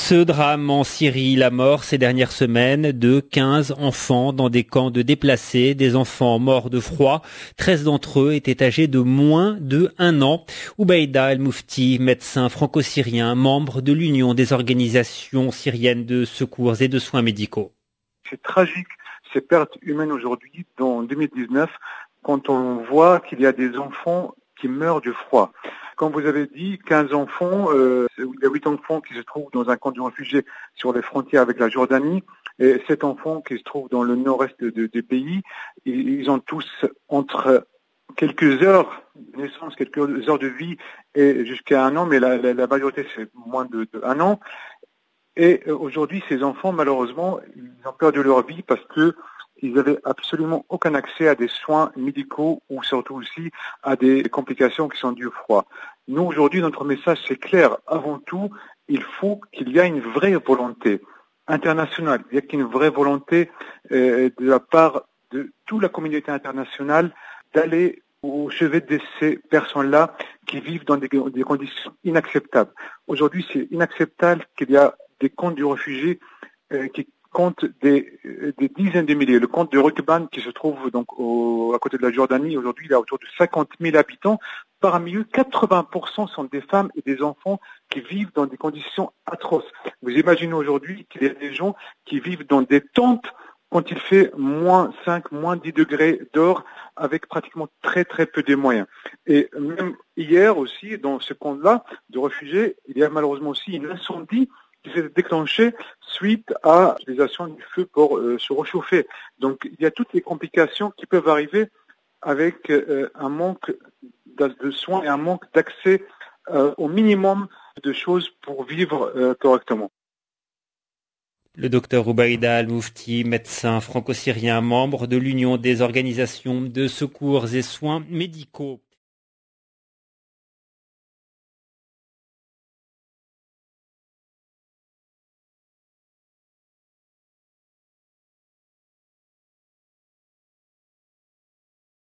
Ce drame en Syrie, la mort ces dernières semaines de 15 enfants dans des camps de déplacés, des enfants morts de froid. 13 d'entre eux étaient âgés de moins de 1 an. Oubaïda El-Moufti, médecin franco-syrien, membre de l'Union des organisations syriennes de secours et de soins médicaux. C'est tragique, ces pertes humaines aujourd'hui, en 2019, quand on voit qu'il y a des enfants qui meurent du froid. Comme vous avez dit, 15 enfants, il y a 8 enfants qui se trouvent dans un camp de réfugiés sur les frontières avec la Jordanie et 7 enfants qui se trouvent dans le nord-est du pays. Ils ont tous entre quelques heures de naissance, quelques heures de vie et jusqu'à 1 an, mais la majorité c'est moins de 1 an. Et aujourd'hui, ces enfants, malheureusement, ils ont perdu leur vie parce que ils avaient absolument aucun accès à des soins médicaux ou surtout aussi à des complications qui sont dues au froid. Nous, aujourd'hui, notre message, c'est clair. Avant tout, il faut qu'il y ait une vraie volonté internationale. Il y a qu'une vraie volonté de la part de toute la communauté internationale d'aller au chevet de ces personnes-là qui vivent dans des conditions inacceptables. Aujourd'hui, c'est inacceptable qu'il y a des camps de réfugiés qui compte des dizaines de milliers. Le camp de Rukban qui se trouve donc à côté de la Jordanie, aujourd'hui il a autour de 50 000 habitants. Parmi eux, 80% sont des femmes et des enfants qui vivent dans des conditions atroces. Vous imaginez aujourd'hui qu'il y a des gens qui vivent dans des tentes quand il fait moins 5, moins 10 degrés dehors avec pratiquement très très peu de moyens. Et même hier aussi, dans ce camp-là de réfugiés, il y a malheureusement aussi un incendie qui s'est déclenché suite à l'utilisation du feu pour se réchauffer. Donc il y a toutes les complications qui peuvent arriver avec un manque de soins et un manque d'accès au minimum de choses pour vivre correctement. Le docteur Oubaïda El-Moufti, médecin franco-syrien, membre de l'Union des organisations de secours et soins médicaux.